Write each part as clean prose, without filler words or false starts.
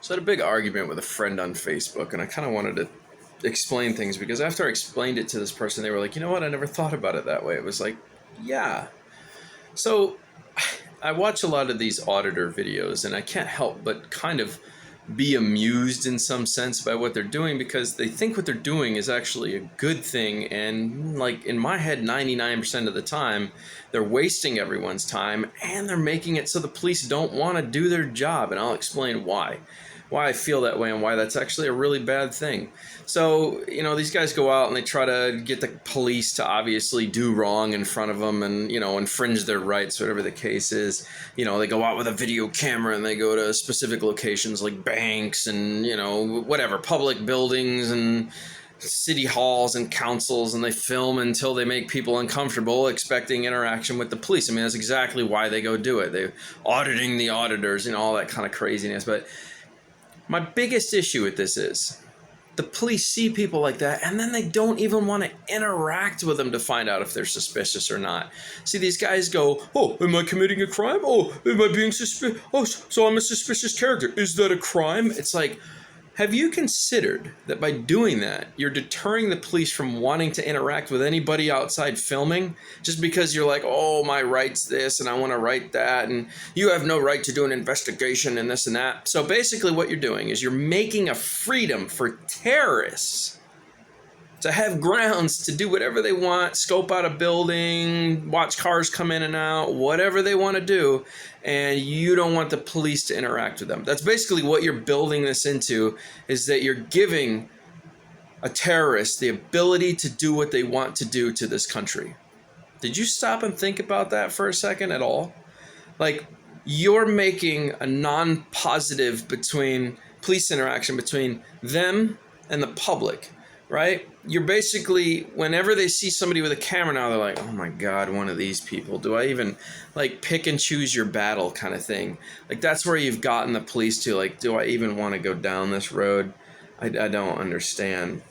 So I had a big argument with a friend on Facebook, and I kind of wanted to explain things because after I explained it to this person, they were like, you know what, I never thought about it that way. It was like, yeah. So I watch a lot of these auditor videos, and I can't help but kind of be amused in some sense by what they're doing because they think what they're doing is actually a good thing. And like in my head, 99% of the time, they're wasting everyone's time and they're making it so the police don't want to do their job. And I'll explain why I feel that way and why that's actually a really bad thing. So, you know, these guys go out and they try to get the police to obviously do wrong in front of them and, you know, infringe their rights, whatever the case is. You know, they go out with a video camera and they go to specific locations like banks and, you know, whatever, public buildings and city halls and councils, and they film until they make people uncomfortable expecting interaction with the police. I mean, that's exactly why they go do it. They're auditing the auditors, you know, all that kind of craziness. But my biggest issue with this is the police see people like that and then they don't even want to interact with them to find out if they're suspicious or not. See, these guys go, oh, am I committing a crime? Oh, am I being suspicious? Oh, so I'm a suspicious character. Is that a crime? It's like, have you considered that by doing that, you're deterring the police from wanting to interact with anybody outside filming just because you're like, oh, my right's this and I want to write that and you have no right to do an investigation and this and that. So basically what you're doing is you're making a freedom for terrorists to have grounds to do whatever they want, scope out a building, watch cars come in and out, whatever they want to do, and you don't want the police to interact with them. That's basically what you're building this into, is that you're giving a terrorist the ability to do what they want to do to this country. Did you stop and think about that for a second at all? Like, you're making a non-positive between police interaction between them and the public. Right? You're basically, whenever they see somebody with a camera now, they're like, oh my God, one of these people. Do I even, like, pick and choose your battle kind of thing? Like, that's where you've gotten the police to, like, do I even want to go down this road? I don't understand.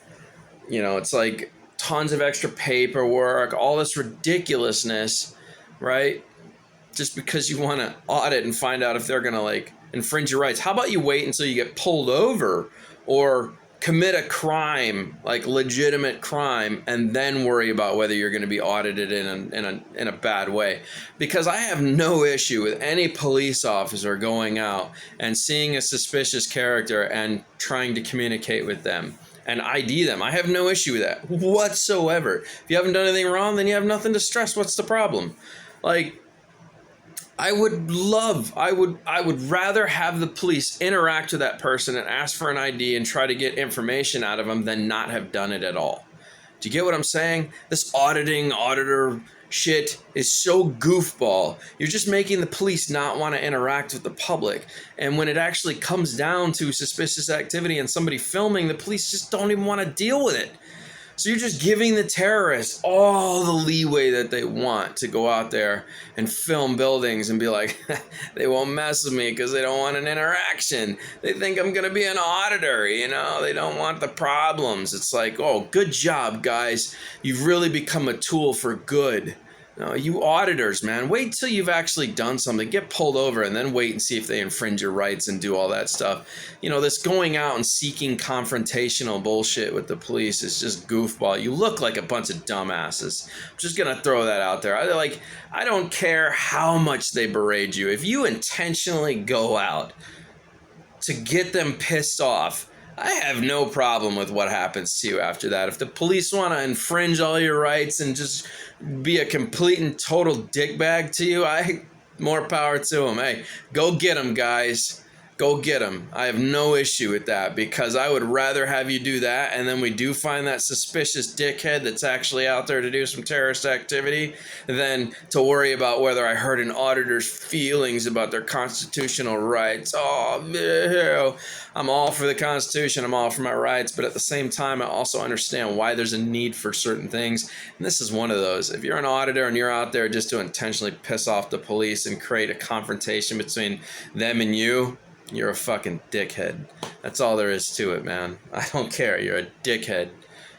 You know, it's like tons of extra paperwork, all this ridiculousness, right? Just because you want to audit and find out if they're going to, like, infringe your rights. How about you wait until you get pulled over or commit a crime, like legitimate crime, and then worry about whether you're going to be audited in a bad way. Because I have no issue with any police officer going out and seeing a suspicious character and trying to communicate with them and ID them. I have no issue with that whatsoever. If you haven't done anything wrong, then you have nothing to stress. What's the problem? Like, I would rather have the police interact with that person and ask for an ID and try to get information out of them than not have done it at all. Do you get what I'm saying? This auditor shit is so goofball. You're just making the police not want to interact with the public. And when it actually comes down to suspicious activity and somebody filming, the police just don't even want to deal with it. So you're just giving the terrorists all the leeway that they want to go out there and film buildings and be like, they won't mess with me because they don't want an interaction. They think I'm going to be an auditor, you know? They don't want the problems. It's like, oh, good job, guys. You've really become a tool for good. No, you auditors, man, wait till you've actually done something. Get pulled over and then wait and see if they infringe your rights and do all that stuff. You know, this going out and seeking confrontational bullshit with the police is just goofball. You look like a bunch of dumbasses. I'm just going to throw that out there. I don't care how much they berate you. If you intentionally go out to get them pissed off, I have no problem with what happens to you after that. If the police want to infringe all your rights and just be a complete and total dickbag to you, more power to them. Hey, go get them, guys. Go get them. I have no issue with that because I would rather have you do that and then we do find that suspicious dickhead that's actually out there to do some terrorist activity than to worry about whether I hurt an auditor's feelings about their constitutional rights. Oh, I'm all for the Constitution. I'm all for my rights. But at the same time, I also understand why there's a need for certain things. And this is one of those. If you're an auditor and you're out there just to intentionally piss off the police and create a confrontation between them and you're a fucking dickhead. That's all there is to it, man. I don't care. You're a dickhead.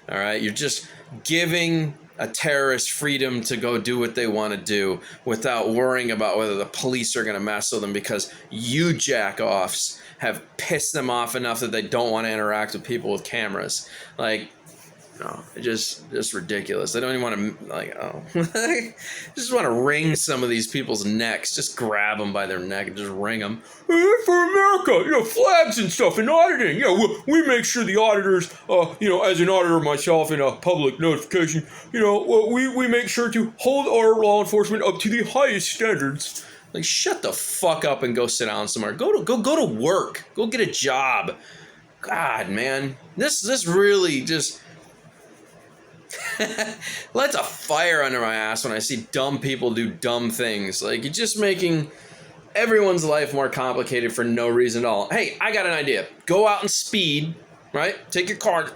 All right? You're just giving a terrorist freedom to go do what they want to do without worrying about whether the police are going to mess with them because you jack-offs have pissed them off enough that they don't want to interact with people with cameras. Like, no, just ridiculous. They don't even want to, like, oh. Just want to wring some of these people's necks. Just grab them by their neck and just wring them. For America, flags and stuff and auditing. We make sure the auditors, as an auditor myself in a public notification, we make sure to hold our law enforcement up to the highest standards. Like, shut the fuck up and go sit down somewhere. Go to work. Go get a job. God, man, this really just lights a fire under my ass when I see dumb people do dumb things. Like, you're just making everyone's life more complicated for no reason at all. Hey, I got an idea. Go out and speed, right? Take your car,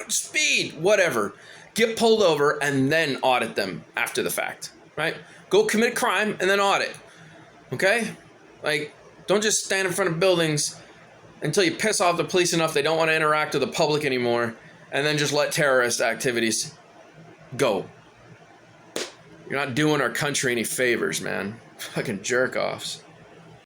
speed, whatever. Get pulled over and then audit them after the fact, right? Go commit a crime and then audit, okay? Like, don't just stand in front of buildings until you piss off the police enough they don't want to interact with the public anymore, and then just let terrorist activities go. You're not doing our country any favors, man. Fucking jerk-offs.